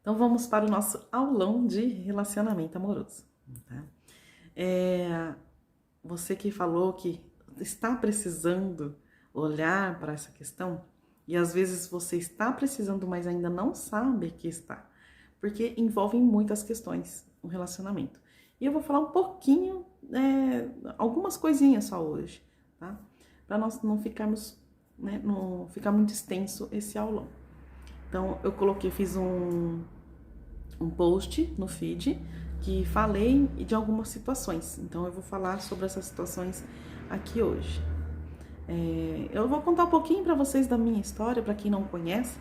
Então vamos para o nosso aulão de relacionamento amoroso, tá? Você que falou que está precisando olhar para essa questão, e às vezes você está precisando, mas ainda não sabe que está, porque envolvem muitas questões o relacionamento. E eu vou falar um pouquinho, algumas coisinhas só hoje, tá? Para nós não ficarmos, não ficar muito extenso esse aulão. Então eu fiz um post no feed que falei de algumas situações. Então eu vou falar sobre essas situações aqui hoje. Eu vou contar um pouquinho para vocês da minha história, para quem não conhece.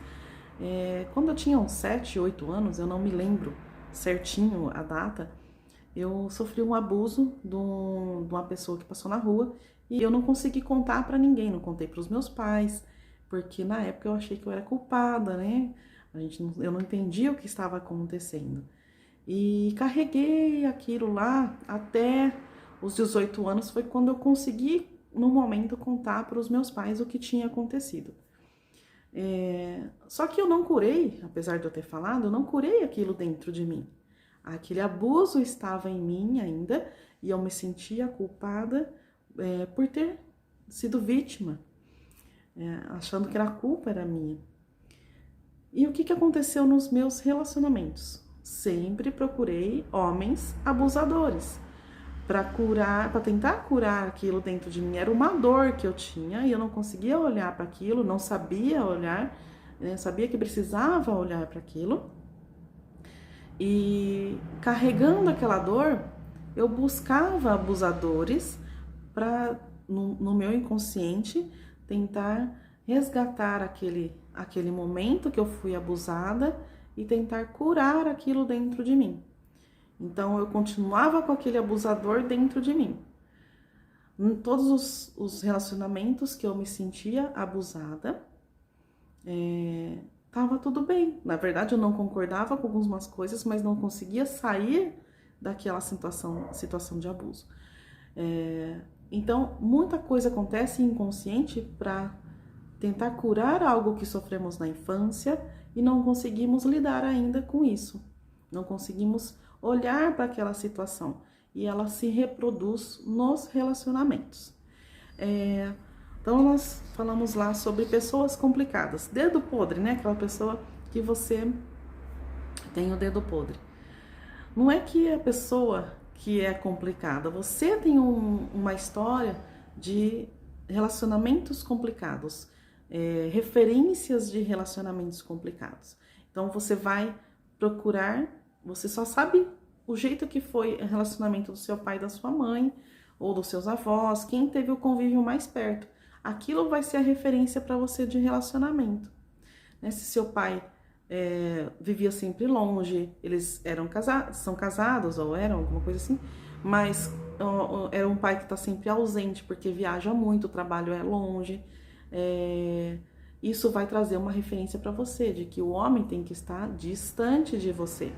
Quando eu tinha uns 7, 8 anos, eu não me lembro certinho a data, eu sofri um abuso de uma pessoa que passou na rua e eu não consegui contar para ninguém, não contei para os meus pais, porque na época eu achei que eu era culpada, né? Eu não entendia o que estava acontecendo. E carreguei aquilo lá até os 18 anos, foi quando eu consegui, no momento, contar para os meus pais o que tinha acontecido. Só que eu não curei, apesar de eu ter falado, eu não curei aquilo dentro de mim. Aquele abuso estava em mim ainda e eu me sentia culpada por ter sido vítima, achando que a culpa era minha. E o que aconteceu nos meus relacionamentos? Sempre procurei homens abusadores para tentar curar aquilo dentro de mim. Era uma dor que eu tinha e eu não conseguia olhar para aquilo, não sabia olhar, sabia que precisava olhar para aquilo. E carregando aquela dor, eu buscava abusadores para, no meu inconsciente, tentar resgatar aquele momento que eu fui abusada e tentar curar aquilo dentro de mim. Então eu continuava com aquele abusador dentro de mim. Em todos os relacionamentos que eu me sentia abusada, tava tudo bem. Na verdade, eu não concordava com algumas coisas, mas não conseguia sair daquela situação de abuso. Então, muita coisa acontece inconsciente para tentar curar algo que sofremos na infância e não conseguimos lidar ainda com isso. Não conseguimos olhar para aquela situação e ela se reproduz nos relacionamentos. Então nós falamos lá sobre pessoas complicadas. Dedo podre, né? Aquela pessoa que você tem o dedo podre. Não é que a pessoa que é complicada, você tem uma história de relacionamentos complicados, referências de relacionamentos complicados. Então você vai procurar, você só sabe o jeito que foi o relacionamento do seu pai e da sua mãe, ou dos seus avós, quem teve o convívio mais perto. Aquilo vai ser a referência para você de relacionamento. Se seu pai vivia sempre longe, eles são casados ou eram alguma coisa assim, mas era um pai que está sempre ausente porque viaja muito, o trabalho é longe. Isso vai trazer uma referência para você de que o homem tem que estar distante de você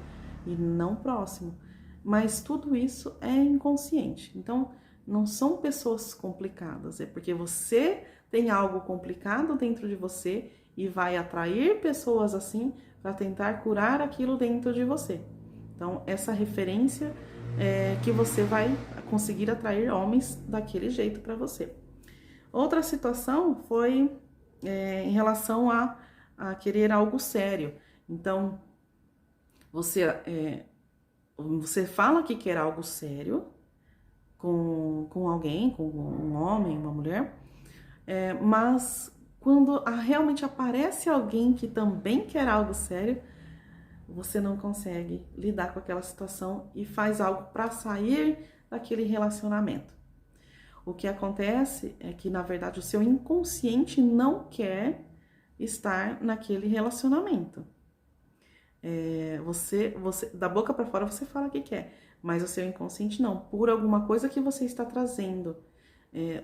e não próximo. Mas tudo isso é inconsciente. Então, não são pessoas complicadas, é porque você tem algo complicado dentro de você e vai atrair pessoas assim para tentar curar aquilo dentro de você. Então, essa referência é que você vai conseguir atrair homens daquele jeito para você. Outra situação foi em relação a querer algo sério. Então, você fala que quer algo sério com alguém, com um homem, uma mulher, mas quando realmente aparece alguém que também quer algo sério, você não consegue lidar com aquela situação e faz algo para sair daquele relacionamento. O que acontece é que, na verdade, o seu inconsciente não quer estar naquele relacionamento. Você da boca para fora você fala que quer, mas o seu inconsciente não, por alguma coisa que você está trazendo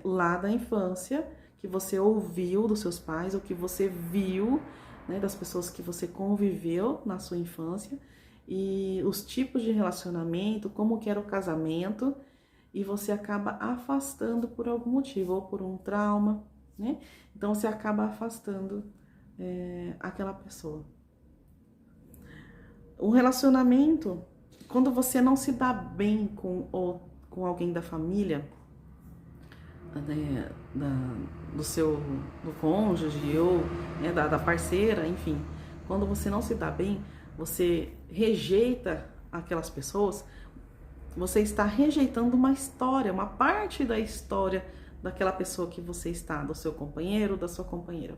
lá da infância, que você ouviu dos seus pais, ou que você viu, né, das pessoas que você conviveu na sua infância, e os tipos de relacionamento, como que era o casamento, e você acaba afastando por algum motivo, ou por um trauma, né? Então você acaba afastando aquela pessoa. O relacionamento, quando você não se dá bem com alguém da família, né, do cônjuge ou, né, da parceira, enfim, quando você não se dá bem, você rejeita aquelas pessoas, você está rejeitando uma história, uma parte da história daquela pessoa que você está, do seu companheiro, da sua companheira.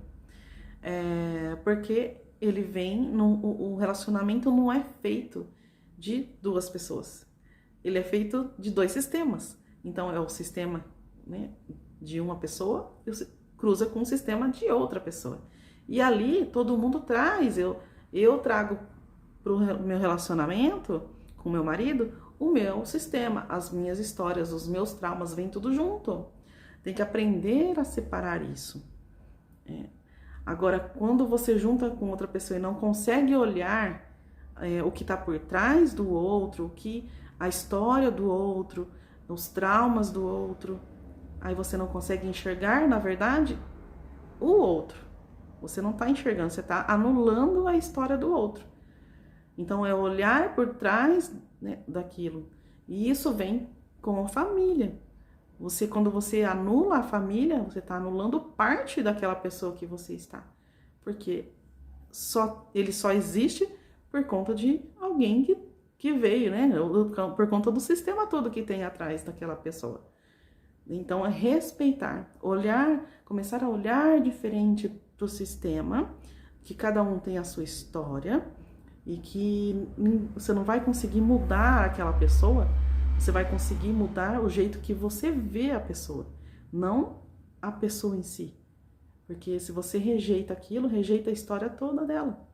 Porque ele vem, o relacionamento não é feito de duas pessoas, ele é feito de dois sistemas. Então é o sistema, né, de uma pessoa cruza com o sistema de outra pessoa. E ali todo mundo traz, eu trago para o meu relacionamento com meu marido o meu sistema, as minhas histórias, os meus traumas, vem tudo junto. Tem que aprender a separar isso. Agora, quando você junta com outra pessoa e não consegue olhar o que está por trás do outro, a história do outro, os traumas do outro, aí você não consegue enxergar, na verdade, o outro. Você não está enxergando, você está anulando a história do outro. Então, é olhar por trás, né, daquilo. E isso vem com a família. Quando você anula a família, você está anulando parte daquela pessoa que você está. Porque ele só existe por conta de alguém que veio, né? Por conta do sistema todo que tem atrás daquela pessoa. Então, é respeitar, começar a olhar diferente para o sistema, que cada um tem a sua história e que você não vai conseguir mudar aquela pessoa, você vai conseguir mudar o jeito que você vê a pessoa, não a pessoa em si. Porque se você rejeita aquilo, rejeita a história toda dela.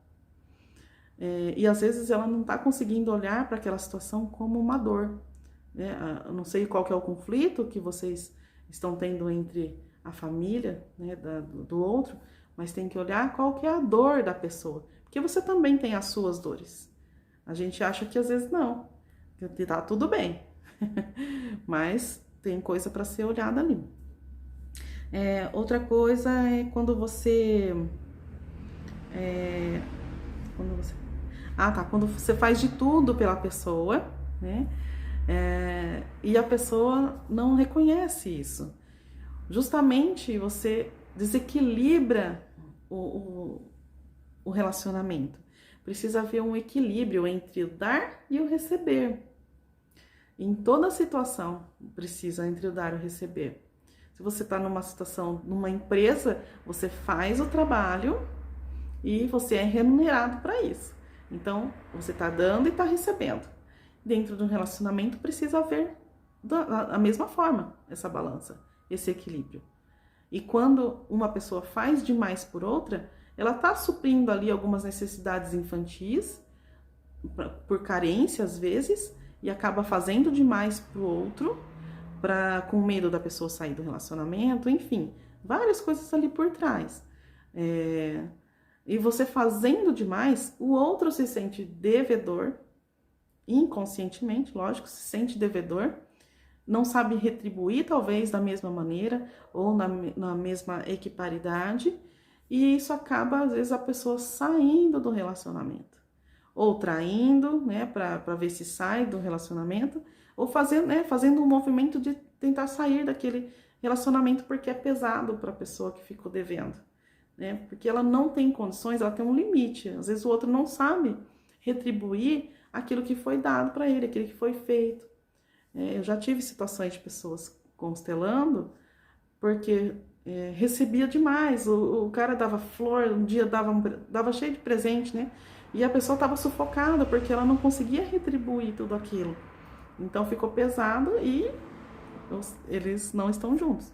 E às vezes ela não está conseguindo olhar para aquela situação como uma dor. Eu não sei qual que é o conflito que vocês estão tendo entre a família, né, do outro, mas tem que olhar qual que é a dor da pessoa, porque você também tem as suas dores. A gente acha que às vezes não, que tá tudo bem, mas tem coisa para ser olhada ali. Outra coisa é quando você quando você faz de tudo pela pessoa, né? E a pessoa não reconhece isso. Justamente você desequilibra o relacionamento. Precisa haver um equilíbrio entre o dar e o receber. Em toda situação precisa entre o dar e o receber. Se você está numa situação, numa empresa, você faz o trabalho e você é remunerado para isso. Então, você está dando e está recebendo. Dentro de um relacionamento precisa haver da mesma forma essa balança, esse equilíbrio. E quando uma pessoa faz demais por outra, ela está suprindo ali algumas necessidades infantis, por carência às vezes, e acaba fazendo demais pro outro, com medo da pessoa sair do relacionamento, enfim, várias coisas ali por trás. E você fazendo demais, o outro se sente devedor, inconscientemente, lógico, se sente devedor, não sabe retribuir talvez da mesma maneira ou na mesma equiparidade, e isso acaba, às vezes, a pessoa saindo do relacionamento, ou traindo, né, para ver se sai do relacionamento, ou fazendo um movimento de tentar sair daquele relacionamento porque é pesado para a pessoa que ficou devendo, né, porque ela não tem condições, ela tem um limite, às vezes o outro não sabe retribuir aquilo que foi dado para ele, aquilo que foi feito. Eu já tive situações de pessoas constelando porque recebia demais, o cara dava flor, um dia dava cheio de presente, né? E a pessoa estava sufocada porque ela não conseguia retribuir tudo aquilo. Então ficou pesado e eles não estão juntos.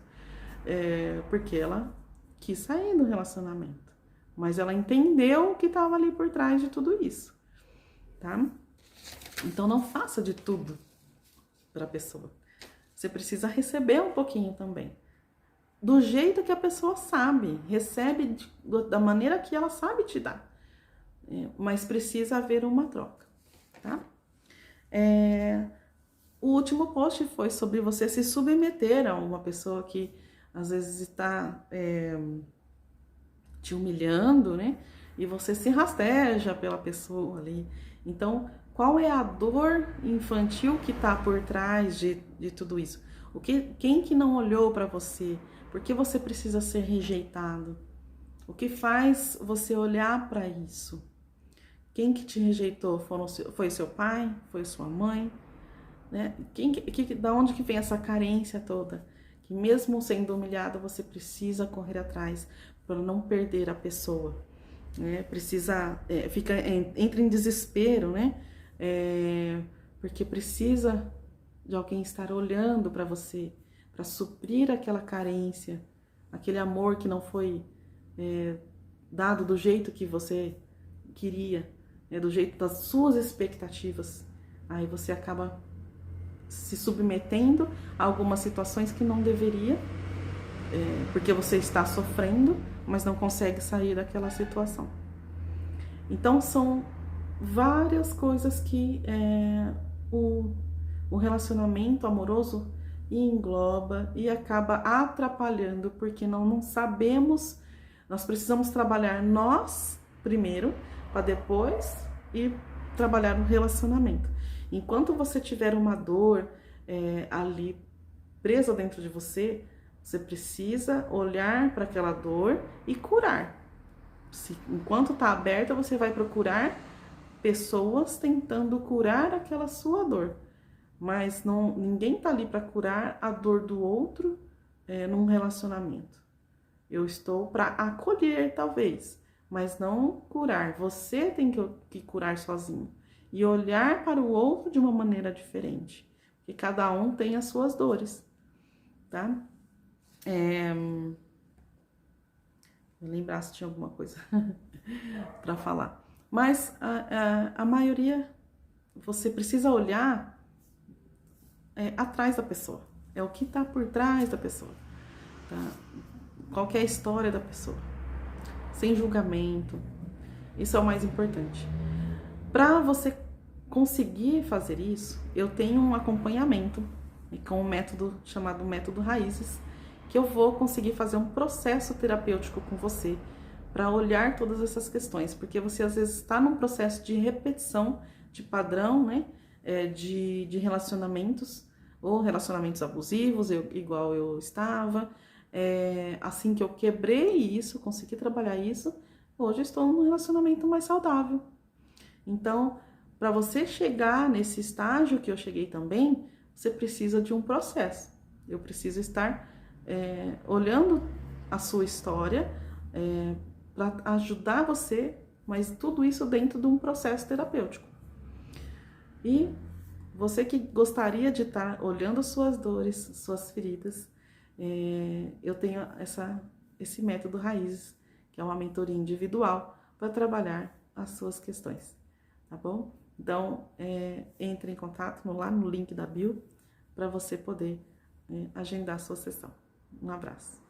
Porque ela quis sair do relacionamento. Mas ela entendeu o que estava ali por trás de tudo isso. Tá? Então não faça de tudo para a pessoa. Você precisa receber um pouquinho também. Do jeito que a pessoa sabe. Recebe da maneira que ela sabe te dar. Mas precisa haver uma troca. Tá? O último post foi sobre você se submeter a uma pessoa que às vezes está te humilhando, né? e você se rasteja pela pessoa ali. Então, qual é a dor infantil que está por trás de tudo isso? Quem que não olhou para você? Por que você precisa ser rejeitado? O que faz você olhar para isso? Quem que te rejeitou? Foi seu pai? Foi sua mãe? Né? Da onde que vem essa carência toda? Que mesmo sendo humilhado, você precisa correr atrás para não perder a pessoa. Né? Entra em desespero, né? Porque precisa de alguém estar olhando para você, para suprir aquela carência, aquele amor que não foi dado do jeito que você queria, né? Do jeito das suas expectativas. Aí você acaba se submetendo a algumas situações que não deveria, porque você está sofrendo, mas não consegue sair daquela situação. Então são várias coisas que o relacionamento amoroso engloba e acaba atrapalhando, porque não sabemos, nós precisamos trabalhar nós primeiro, para depois ir trabalhar no relacionamento. Enquanto você tiver uma dor ali presa dentro de você, você precisa olhar para aquela dor e curar. Enquanto está aberta, você vai procurar pessoas tentando curar aquela sua dor. Mas ninguém está ali para curar a dor do outro num relacionamento. Eu estou para acolher, talvez, mas não curar. Você tem que curar sozinho e olhar para o outro de uma maneira diferente, porque cada um tem as suas dores, tá? Vou lembrar se tinha alguma coisa para falar. Mas a maioria, você precisa olhar atrás da pessoa. É o que está por trás da pessoa. Tá? Qual que é a história da pessoa? Sem julgamento. Isso é o mais importante. Para você conseguir fazer isso, eu tenho um acompanhamento com um método chamado método Raízes, que eu vou conseguir fazer um processo terapêutico com você para olhar todas essas questões, porque você às vezes está num processo de repetição de padrão, né, de relacionamentos, ou relacionamentos abusivos, igual eu estava. Assim que eu quebrei isso, consegui trabalhar isso, hoje eu estou num relacionamento mais saudável. Então, para você chegar nesse estágio que eu cheguei também, você precisa de um processo. Eu preciso estar olhando a sua história para ajudar você, mas tudo isso dentro de um processo terapêutico. E você que gostaria de estar olhando suas dores, suas feridas, eu tenho esse método Raízes, que é uma mentoria individual para trabalhar as suas questões, tá bom? Então, entre em contato lá no link da bio para você poder agendar a sua sessão. Um abraço.